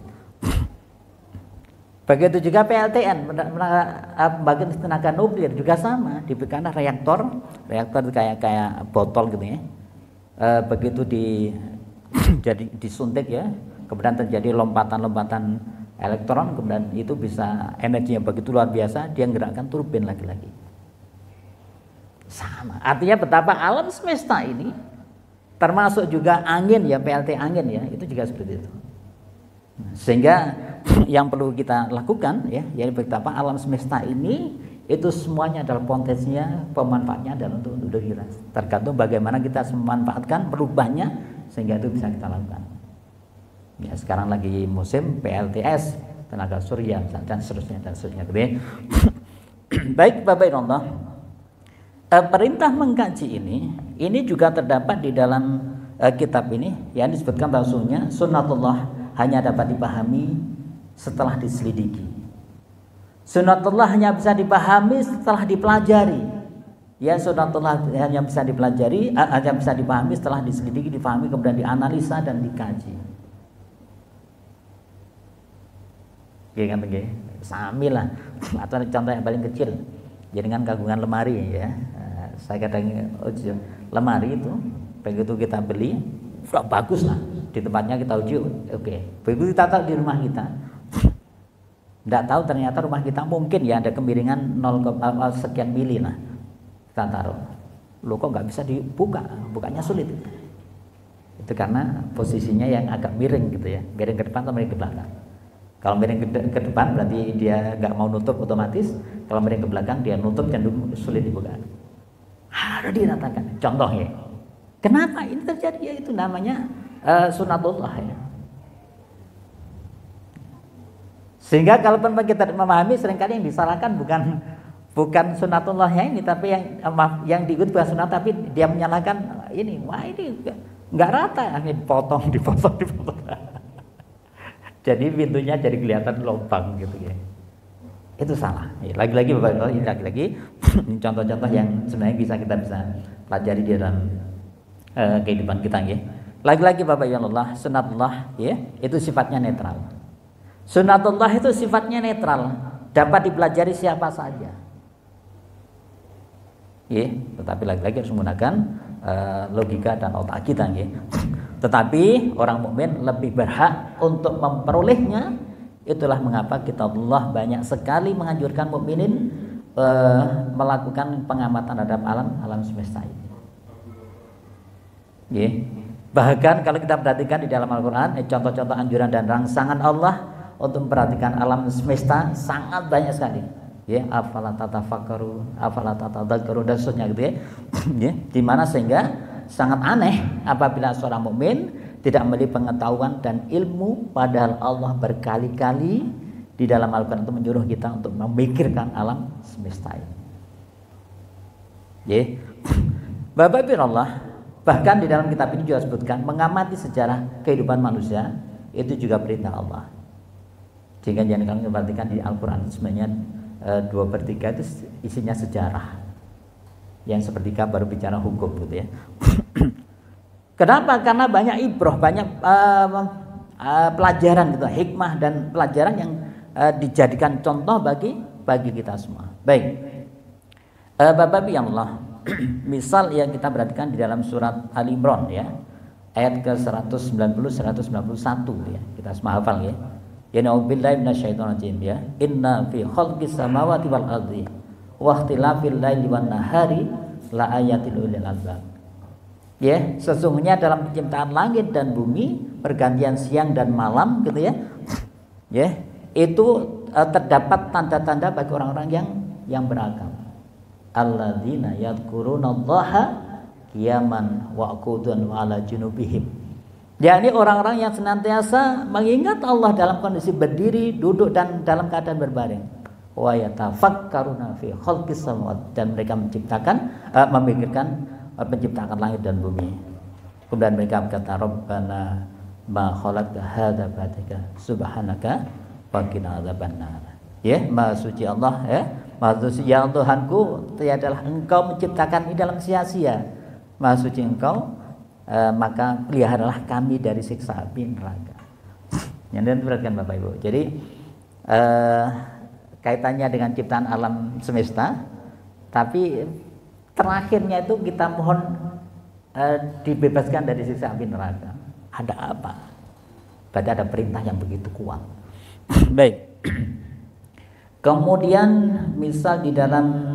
Begitu juga PLTN, pembangkit tenaga nuklir juga sama, diberikan reaktor itu kayak botol gitu ya. Begitu jadi disuntik ya, kemudian terjadi lompatan elektron, kemudian itu bisa energinya begitu luar biasa, dia menggerakkan turbin lagi-lagi. Sama, artinya betapa alam semesta ini, termasuk juga angin ya, PLT angin ya, itu juga seperti itu. Sehingga yang perlu kita lakukan ya, yaitu betapa alam semesta ini itu semuanya adalah potensinya, pemanfaatnya adalah untuk kita. Tergantung bagaimana kita memanfaatkan berubahnya sehingga itu bisa kita lakukan. Ya, sekarang lagi musim PLTS, tenaga surya dan seterusnya. Baik Bapak Ibu Allah, perintah mengkaji ini juga terdapat di dalam kitab ini yang disebutkan bahwasanya sunnatullah hanya dapat dipahami setelah diselidiki. Sunnatullah hanya bisa dipahami setelah dipelajari. Ya, sunnatullah hanya bisa dipelajari, hanya bisa dipahami setelah diselidiki, dipahami, kemudian dianalisa dan dikaji. Ya kan begitu. Samilah. Atau contoh yang paling kecil, jaringan kagungan lemari ya. Saya kadang lemari itu begitu kita beli, sudah bagus lah. Di tempatnya kita uji, oke. Begitu kita tahu di rumah kita, tidak tahu ternyata rumah kita mungkin ya ada kemiringan 0, sekian mili lah. Kita taruh, lo kok nggak bisa dibuka, bukanya sulit. Itu karena posisinya yang agak miring gitu ya, miring ke depan atau miring ke belakang. Kalau miring ke depan berarti dia nggak mau nutup otomatis. Kalau miring ke belakang dia nutup cenderung sulit dibuka. Harus diratakan. Contohnya, kenapa ini terjadi? Ya itu namanya sunatullah ya. Sehingga kalau kita memahami, seringkali yang disalahkan bukan sunatullahnya ini, tapi yang diikut bukan sunat, tapi dia menyalahkan ini. Wah ini nggak rata, ini dipotong. Jadi pintunya jadi kelihatan lubang gitu ya. Itu salah. Ya, lagi-lagi Bapak ini lagi-lagi ini contoh-contoh yang sebenarnya bisa pelajari di dalam kehidupan kita ya. Lagi-lagi Bapak ya Allah, sunatullah ya, itu sifatnya netral. Sunatullah itu sifatnya netral, dapat dipelajari siapa saja. Ya, tetapi lagi-lagi harus menggunakan logika dan otak kita ya. Tetapi orang mukmin lebih berhak untuk memperolehnya. Itulah mengapa kitabullah banyak sekali menganjurkan mukminin melakukan pengamatan terhadap alam semesta ini. Ya. Bahkan kalau kita perhatikan di dalam Al-Quran, contoh-contoh anjuran dan rangsangan Allah untuk memperhatikan alam semesta sangat banyak sekali. Ya, afala tatafakkaru, afala tatadzakkaru dan seterusnya gitu ya. Ya, di mana sehingga sangat aneh apabila seorang mukmin tidak memiliki pengetahuan dan ilmu, padahal Allah berkali-kali di dalam Al-Quran itu menyuruh kita untuk memikirkan alam semesta ini. Ya. Bapak Ibu Allah, bahkan di dalam kitab ini juga sebutkan mengamati sejarah kehidupan manusia itu juga perintah Allah. Sehingga jangan kalian perhatikan di Al-Quran sebenarnya 2/3 itu isinya sejarah. Yang sepertiga baru bicara hukum gitu ya. Kenapa? Karena banyak ibrah, banyak pelajaran gitu, hikmah dan pelajaran yang dijadikan contoh bagi kita semua. Baik, Bapak Ibu Allah, misal yang kita perhatikan di dalam surat Ali Imran ya, ayat ke 190-191 ya, kita semua hafal ya. Ya na'udzubillahi minasyaitonirrajim ya. Inna fi khalqis samawati wal ardi wa ikhtilafil laili wan nahari la ayatil ulil albab. Ya, sesungguhnya dalam penciptaan langit dan bumi, pergantian siang dan malam gitu ya. Ya, itu terdapat tanda-tanda bagi orang-orang yang berakal. Alladzina yadhkurunallaha qiyaman wa qu'udan wa ala junubihim. Yakni orang-orang yang senantiasa mengingat Allah dalam kondisi berdiri, duduk dan dalam keadaan berbaring. Wa yatafakkaruna fi khalqis samawati, dan mereka memikirkan penciptaan langit dan bumi. Kemudian mereka berkata, Rabbana ma khalaqta hadza batika subhanaka wa qina adzabannar. Ya, Maha suci Allah ya. Maha suci ya Tuhanku, tiadalah Engkau menciptakan ini dalam sia-sia. Maha suci Engkau, maka peliharalah kami dari siksa api neraka. Yang diperhatikan Bapak Ibu. Jadi kaitannya dengan ciptaan alam semesta, tapi terakhirnya itu kita mohon dibebaskan dari siksa api neraka. Ada apa? Berarti ada perintah yang begitu kuat. Baik. Kemudian misal di dalam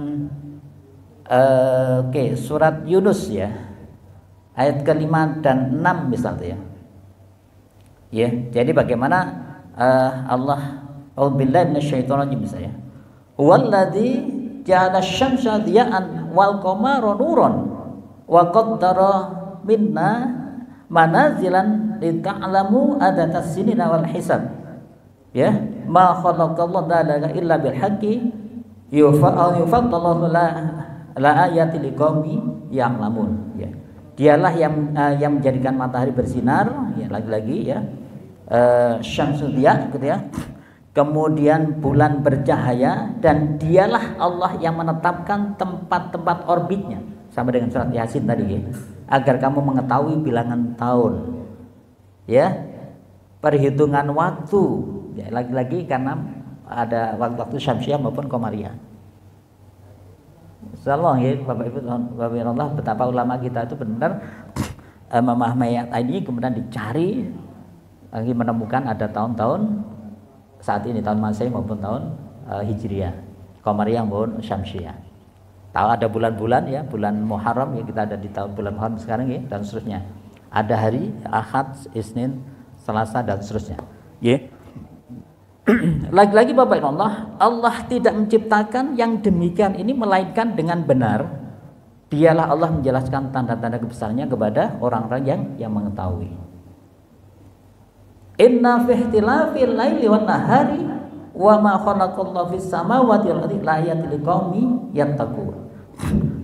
surat Yunus ya, ayat ke-5 dan 6 misalnya ya. Jadi bagaimana Allah a'udzubillahi minasyaitonirrajim misalnya. Walladzi ja'ala asy-syamsa diya'an wal qamara nuran wa qaddara minna manazilan lita'lamu adatas sinina wal hisab. Ya, ma khalaqallahu dzalika illa bil haqqi yufaddalu la ayati liqaumi ya'lamun ya. Dialah yang menjadikan matahari bersinar ya, lagi-lagi ya, syamsul diya gitu ya. Kemudian bulan bercahaya, dan dialah Allah yang menetapkan tempat-tempat orbitnya, sama dengan surat Yasin tadi ya, agar kamu mengetahui bilangan tahun ya, perhitungan waktu ya, lagi-lagi karena ada waktu syamsiah maupun qamariyah. Insyaallah ya Bapak Ibu Allah, betapa ulama kita itu benar memahami ayat ini, kemudian dicari lagi menemukan ada tahun-tahun saat ini, tahun Masehi maupun tahun Hijriah, qamariyah maupun syamsiah. Tahu ada bulan-bulan ya, bulan Muharram ya, kita ada di tahun bulan Muharram sekarang ya, dan seterusnya. Ada hari Ahad, Isnin, Selasa dan seterusnya. Ya. Lagi-lagi Bapak Ibu Allah tidak menciptakan yang demikian ini melainkan dengan benar. Dialah Allah menjelaskan tanda-tanda kebesarannya kepada orang-orang yang mengetahui. Inna fi ikhtilafil laili wan nahari wa ma khalaqallahu fis samawati wal ardi la ayatil liqaumi yattaqun.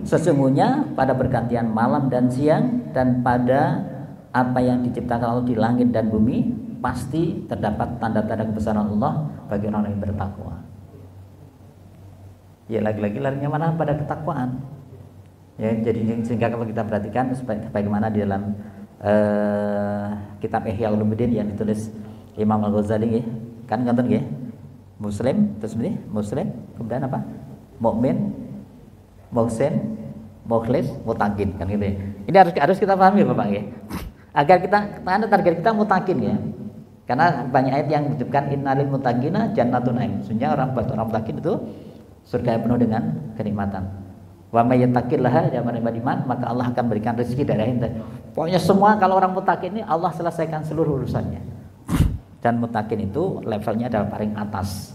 Sesungguhnya pada pergantian malam dan siang dan pada apa yang diciptakan Allah di langit dan bumi pasti terdapat tanda-tanda kebesaran Allah bagi orang yang bertakwa. Ya lagi-lagi larinya mana pada ketakwaan. Ya jadi sehingga kalau kita perhatikan bagaimana di dalam kitab Ihya Ulumuddin yang ditulis Imam Al-Ghazali kan ngoten nggih. Muslim terus ini Muslim kemudian apa? Mukmin, muhsin, mukhlis, mutakin kan gitu ya. Ini harus kita pahami Bapak ya. Agar kita target kita mutakin ya. Karena banyak ayat yang menyebutkan innalil muttaqina jannatun naim. Sesungguhnya orang mutakin itu surga yang penuh dengan kenikmatan. Wa may yattaqillaha yaj'al bariman, maka Allah akan berikan rezeki dari ayat. Pokoknya semua kalau orang mutakin ini Allah selesaikan seluruh urusannya. Dan mutakin itu levelnya adalah paling atas.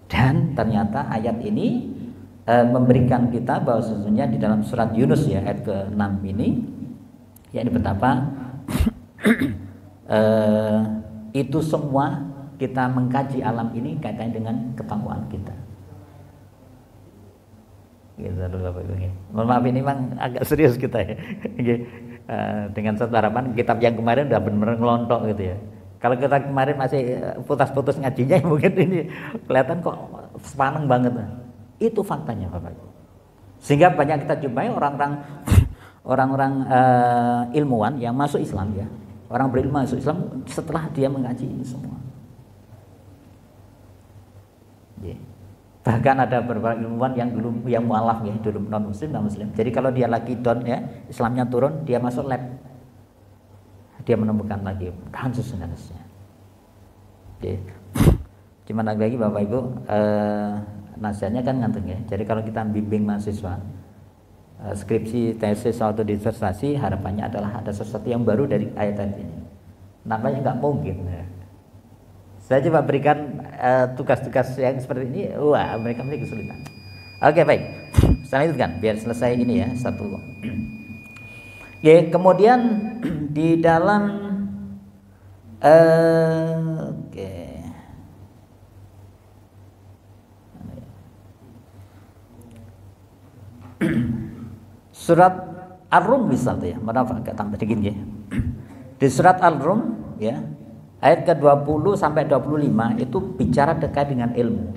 Dan ternyata ayat ini memberikan kita bahwa sesungguhnya di dalam surat Yunus ya ayat ke-6 ini yakni betapa itu semua kita mengkaji alam ini kaitannya dengan ketakwaan kita. Gitu dulu Bapak Ibu. Mohon maaf ini memang agak serius kita ya. Dengan satu harapan kitab yang kemarin udah benar-benar ngelontok gitu ya. Kalau kita kemarin masih putus-putus ngajinya mungkin ini kelihatan kok sepaneng banget. Itu faktanya Bapak Ibu. Sehingga banyak kita jumpai orang-orang ilmuwan yang masuk Islam ya. Orang berilmu masuk Islam setelah dia mengkaji ini semua. Yeah. Bahkan ada beberapa ilmuwan yang dulu yang mualaf ya, dulu non muslim dan muslim. Jadi kalau dia lagi down ya, Islamnya turun, dia masuk lab. Dia menemukan lagi dan seterusnya. Okay. Cuman lagi Bapak Ibu nasihatnya kan ngantung ya. Jadi kalau kita bimbing mahasiswa skripsi, tesis atau disertasi, harapannya adalah ada sesuatu yang baru dari ayat ini. Namanya nggak mungkin. Saya coba berikan tugas-tugas yang seperti ini, wah mereka memiliki kesulitan. Oke baik, setelah itu kan biar selesai ini ya satu. Oke, kemudian di dalam surat Ar-Rum misalnya ya, maaf agak tambah dikit ya. Di surat Al-Rum ya, ayat ke-20 sampai 25 itu bicara terkait dengan ilmu.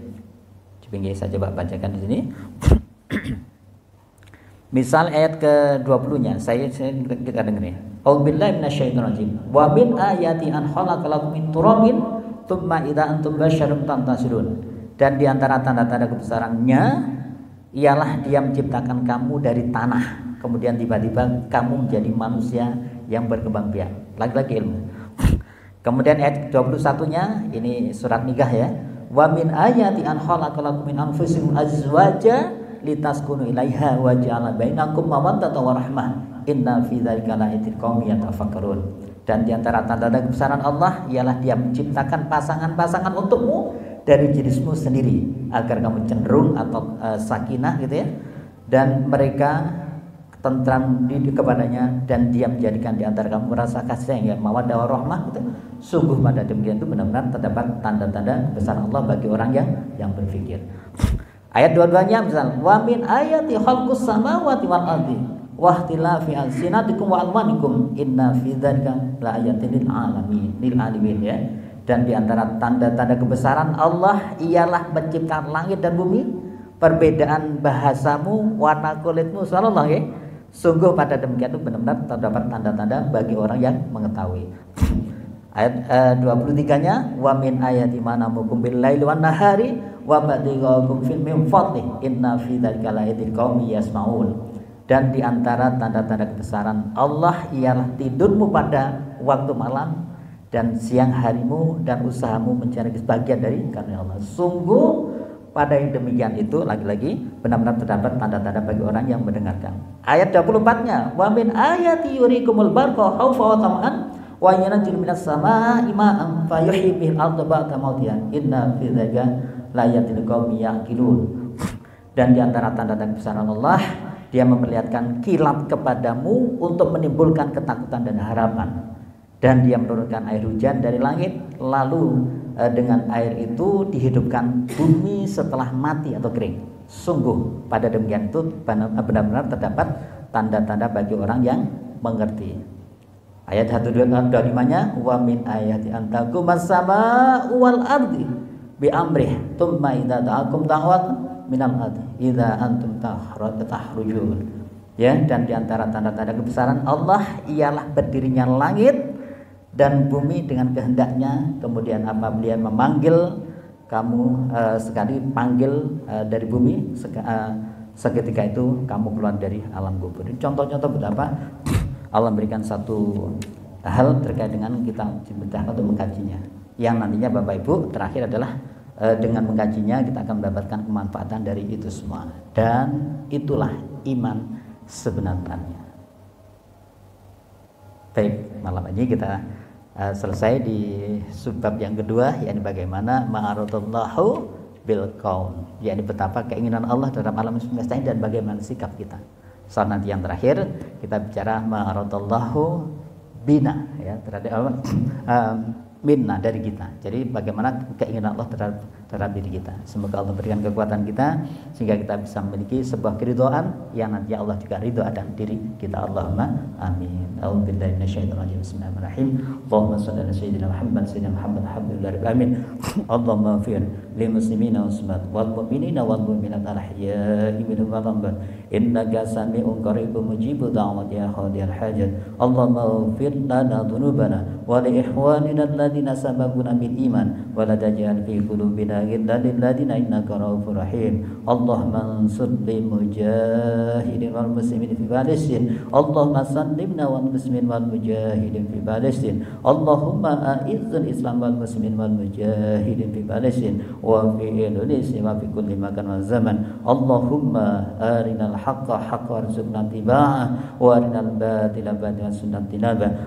Saya coba bacakan di sini. Misal ayat ke-20-nya, kita dengar ya. A'udzubillahi minasyaitonirrajim. Wa min ayati an khalaqalakum min turabin tsumma idza antum basyarun tantasirun. Dan di antara tanda-tanda kebesarannya ialah Dia menciptakan kamu dari tanah, kemudian tiba-tiba kamu menjadi manusia yang berkembang biak. Lagi-lagi ilmu. Kemudian ayat 21-nya ini surat Nikah ya. Wa min ayati an khalaqalakum min anfusikum azwaja litaskunu ilaiha wa ja'ala bainakum mawaddatan wa rahmah. Inna fi dzalika laayatin liqaumin yatafakkarun. Dan di antara tanda-tanda kebesaran Allah ialah Dia menciptakan pasangan-pasangan untukmu dari jenismu sendiri agar kamu cenderung atau sakinah gitu ya, dan mereka tentram kepadanya, dan Dia menjadikan di antara kamu rasa kasih sayang ya, mawaddah warahmah gitu. Sungguh pada demikian itu benar-benar terdapat tanda-tanda kebesaran Allah bagi orang yang berpikir. Ayat 22-nya misal wa min ayati khalqus samawati wal ardi wa ikhtilafi alsinatikum wa alwanikum inna fi dzalika laayatin lil alamin ya. Dan di antara tanda-tanda kebesaran Allah ialah menciptakan langit dan bumi, perbedaan bahasamu, warna kulitmu, subhanallah ya. Sungguh pada demikian itu benar-benar terdapat tanda-tanda bagi orang yang mengetahui. Ayat 23-nya wa min ayati manamukum bil laili wan nahari wa batighakum fil min fadli inna fi dzalika laayatin liqaumin yasmaun. Dan di antara tanda-tanda kebesaran Allah ialah tidurmu pada waktu malam dan siang harimu dan usahamu mencari sebagian dari karunia Allah. Sungguh pada yang demikian itu lagi-lagi benar-benar terdapat tanda-tanda bagi orang yang mendengarkan. Ayat 24-nya, wa min ayati yurikumul barqa khaufa wa tama'an wa yanzil minas samaa'i ma'an fayuhyi bihil arda ba'da mautiha inna fi dzalika laayatil liqaumin ya'qilun. Dan di antara tanda-tanda kebesaran Allah, Dia memperlihatkan kilat kepadamu untuk menimbulkan ketakutan dan harapan. Dan Dia menurunkan air hujan dari langit, lalu dengan air itu dihidupkan bumi setelah mati atau kering. Sungguh pada demikian itu benar-benar terdapat tanda-tanda bagi orang yang mengerti. Ayat 125-nya, wa min ayati antakumas sama'u wal ardi bi amrih tsumma idza ta'akum da'watan minal ardi idza antum tahrujun. Ya, dan di antara tanda-tanda kebesaran Allah ialah berdirinya langit dan bumi dengan kehendaknya. Kemudian apabila memanggil kamu sekali panggil dari bumi, seketika itu kamu keluar dari alam kubur. Contoh-contoh betapa Allah memberikan satu hal terkait dengan kita diperintahkan untuk mengkajinya, yang nantinya Bapak Ibu terakhir adalah dengan mengkajinya kita akan mendapatkan kemanfaatan dari itu semua. Dan itulah iman sebenarnya. Baik, malam ini kita selesai di subbab yang kedua, yakni bagaimana ma'aradallahu bil kaun, yakni betapa keinginan Allah terhadap alam semesta ini dan bagaimana sikap kita. Soal nanti yang terakhir kita bicara ma'aradallahu bina, ya, terhadap minna dari kita. Jadi bagaimana keinginan Allah terhadap diri kita. Semoga Allah berikan kekuatan kita sehingga kita bisa memiliki sebuah keridhaan yang nanti Allah juga ridho akan diri kita. Allahumma amin. A'udzubillahi minasyaitonir rajim. Bismillahirrahmanirrahim. Allahumma shalli ala sayyidina Muhammad alhamdulillah alamin. Allahumma ighfir lil muslimina wal muslimat wal mu'minina wal mu'minat al ahya'i minhum wal amwat innaka sami'un qaribun mujibud da'wati ya qadiyal hajat. Allahumma ighfir lana dhunubana wa li ikhwanina alladhina sabaquna bil iman wa la taj'al fi qulubina ghillan lil ladzina innaka ra'ufur rahim. Allahumma ansur lil mujahidin wal muslimin fi Palestin. Allahumma sallimna wal muslimin wal mujahidin fi Palestin. Allahumma a'izzal Islam wal muslimin wal mujahidin fi Palestin wa fi Indonesia wa fi kulli makan wa zaman. Allahumma arinal haqqa haqqan warzuqna ittiba'ah wa arinal batila batilan sunnah.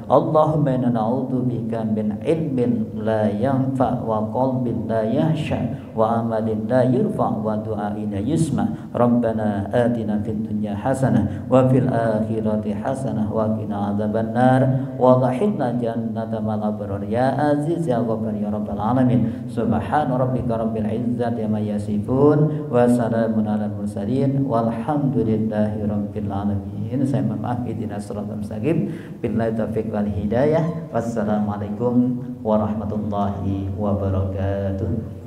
Allahumma inna na'udzu bika min ilmin la yanfa wa qalbin la yahsha wa amalin la yurfa wa du'ain la yusma. Rabbana atina fid dunya hasanah wa fil akhirati hasanah wa qina adzabannar wa dhilna jannata mal abrar ya aziz ya ghafar ya rabbal alamin. Subhana rabbika rabbil izzati amma yasifun wa salamun alal mursalin walhamdulillahi rabbil alamin. Saya mohon maaf, ihdinas siratal mustaqim. Billahi taufiq wal hidayah. Wassalamualaikum warahmatullahi wabarakatuh.